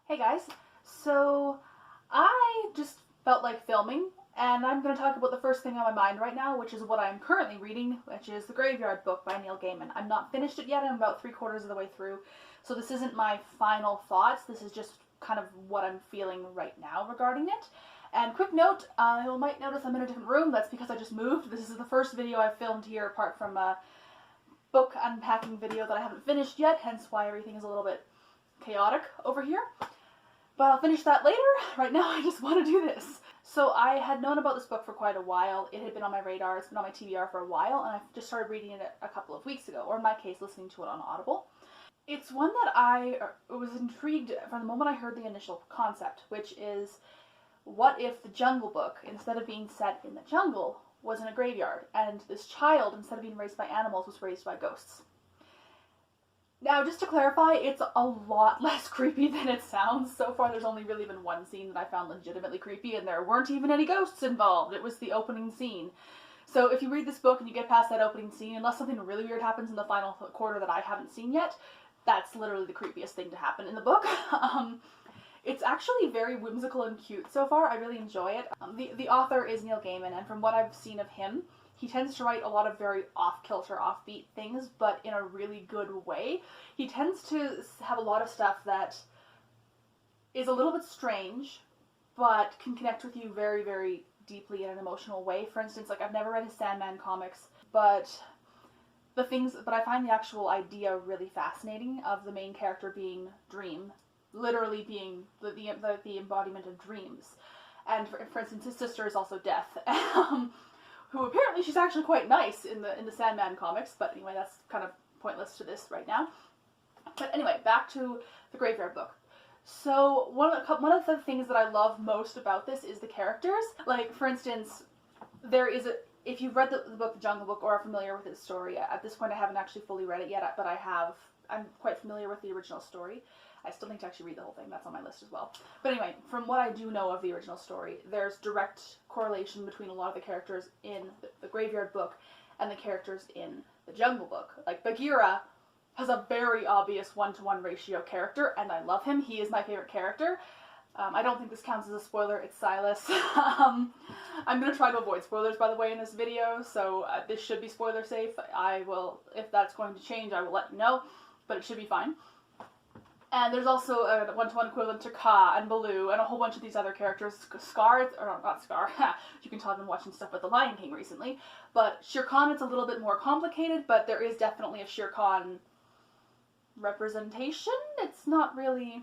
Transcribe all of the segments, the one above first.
Hey guys, so I just felt like filming, and I'm going to talk about the first thing on my mind right now, which is what I'm currently reading, which is The Graveyard Book by Neil Gaiman. I'm not finished it yet, I'm about 3/4 of the way through, so this isn't my final thoughts, this is just kind of what I'm feeling right now regarding it. And quick note, you might notice I'm in a different room, that's because I just moved. This is the first video I've filmed here apart from a book unpacking video that I haven't finished yet, hence why everything is a little bit chaotic over here. But I'll finish that later. Right now I just want to do this. So I had known about this book for quite a while. It had been on my radar, it's been on my TBR for a while, and I just started reading it a couple of weeks ago, or in my case, listening to it on Audible. It's one that I was intrigued from the moment I heard the initial concept, which is, what if the Jungle Book, instead of being set in the jungle, was in a graveyard, and this child, instead of being raised by animals, was raised by ghosts? Now, just to clarify, it's a lot less creepy than it sounds. So far, there's only really been one scene that I found legitimately creepy, and there weren't even any ghosts involved. It was the opening scene. So if you read this book and you get past that opening scene, unless something really weird happens in the final quarter that I haven't seen yet, that's literally the creepiest thing to happen in the book. It's actually very whimsical and cute so far. I really enjoy it. The author is Neil Gaiman, and from what I've seen of him, he tends to write a lot of very off-kilter, offbeat things, but in a really good way. He tends to have a lot of stuff that is a little bit strange, but can connect with you very, very deeply in an emotional way. For instance, like, I've never read his Sandman comics, but I find the actual idea really fascinating of the main character being Dream, literally being the embodiment of dreams. And for instance, his sister is also Death. Who apparently she's actually quite nice in the Sandman comics, but anyway, that's kind of pointless to this right now. But anyway, back to The Graveyard Book. So one of the things that I love most about this is the characters. Like, for instance, if you've read the book The Jungle Book or are familiar with its story, at this point I haven't actually fully read it yet, but I'm quite familiar with the original story. I still need to actually read the whole thing, that's on my list as well. But anyway, from what I do know of the original story, there's direct correlation between a lot of the characters in the Graveyard Book and the characters in the Jungle Book. Like, Bagheera has a very obvious 1-to-1 ratio character, and I love him. He is my favorite character. I don't think this counts as a spoiler, it's Silas. I'm going to try to avoid spoilers, by the way, in this video, so this should be spoiler safe. I will, if that's going to change, I will let you know, but it should be fine. And there's also a 1-to-1 equivalent to Kaa and Baloo and a whole bunch of these other characters. Scar, or no, not Scar, you can tell I've been watching stuff with The Lion King recently. But Shere Khan, it's a little bit more complicated, but there is definitely a Shere Khan representation. It's not really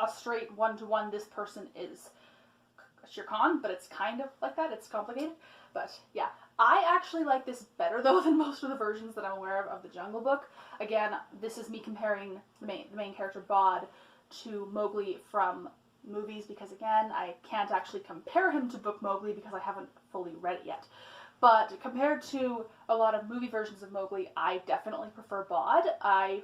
a straight 1-to-1, this person is Shere Khan, but it's kind of like that. It's complicated. But yeah, I actually like this better though than most of the versions that I'm aware of the Jungle Book. Again, this is me comparing the main character Bod to Mowgli from movies, because again, I can't actually compare him to Book Mowgli because I haven't fully read it yet. But compared to a lot of movie versions of Mowgli, I definitely prefer Bod. I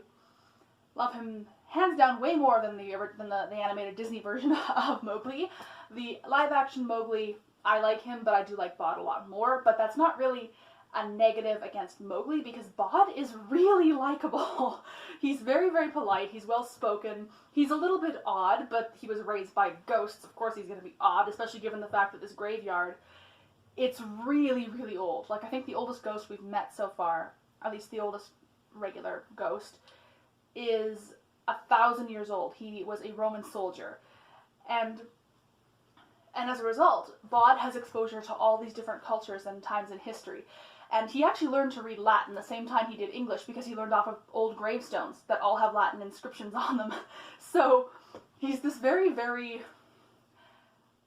love him hands down way more than the animated Disney version of Mowgli. The live-action Mowgli, I like him, but I do like Bod a lot more, but that's not really a negative against Mowgli, because Bod is really likable. He's very, very polite, he's well-spoken, he's a little bit odd, but he was raised by ghosts, of course he's going to be odd, especially given the fact that this graveyard, it's really, really old. Like, I think the oldest ghost we've met so far, at least the oldest regular ghost, is 1,000 years old. He was a Roman soldier. And as a result, Bod has exposure to all these different cultures and times in history. And he actually learned to read Latin the same time he did English, because he learned off of old gravestones that all have Latin inscriptions on them. So he's this very, very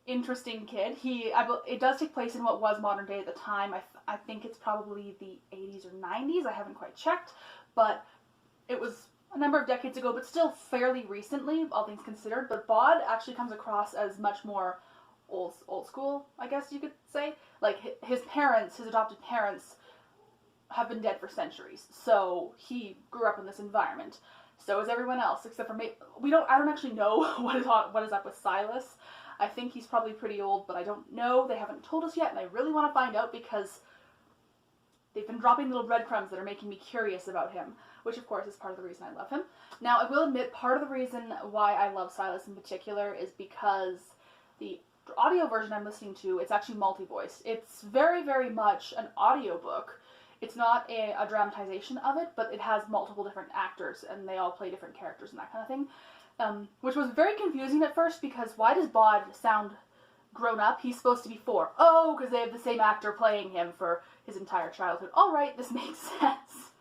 interesting kid. It does take place in what was modern day at the time. I think it's probably the 80s or 90s. I haven't quite checked, but it was a number of decades ago, but still fairly recently, all things considered. But Bod actually comes across as much more old school, I guess you could say. Like, his parents, his adopted parents, have been dead for centuries, so he grew up in this environment. So is everyone else, except for me. I don't actually know what is up with Silas. I think he's probably pretty old, but I don't know. They haven't told us yet, and I really want to find out, because they've been dropping little breadcrumbs that are making me curious about him. which of course is part of the reason I love him. Now, I will admit, part of the reason why I love Silas in particular is because the audio version I'm listening to, it's actually multi-voice. It's very, very much an audiobook. It's not a dramatization of it, but it has multiple different actors, and they all play different characters and that kind of thing. Which was very confusing at first, because why does Bod sound grown up? He's supposed to be 4. Oh, because they have the same actor playing him for his entire childhood. Alright, this makes sense.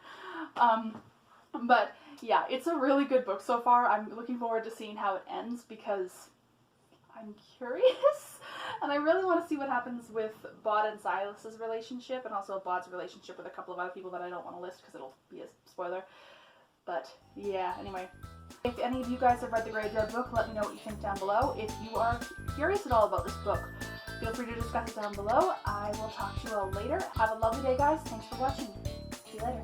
But yeah, it's a really good book so far. I'm looking forward to seeing how it ends, because I'm curious, and I really want to see what happens with Bod and Silas's relationship, and also Bod's relationship with a couple of other people that I don't want to list because it'll be a spoiler. But yeah, anyway. If any of you guys have read The Graveyard Book, let me know what you think down below. If you are curious at all about this book, feel free to discuss it down below. I will talk to you all later. Have a lovely day, guys. Thanks for watching. See you later.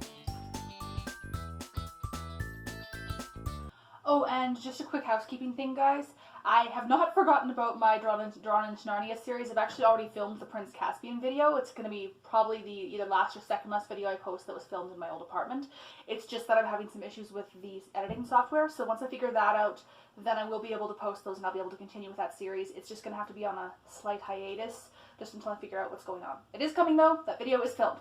Oh, and just a quick housekeeping thing, guys. I have not forgotten about my Drawn into Narnia series. I've actually already filmed the Prince Caspian video. It's going to be probably the either last or second last video I post that was filmed in my old apartment. It's just that I'm having some issues with the editing software, so once I figure that out, then I will be able to post those and I'll be able to continue with that series. It's just going to have to be on a slight hiatus just until I figure out what's going on. It is coming though. That video is filmed.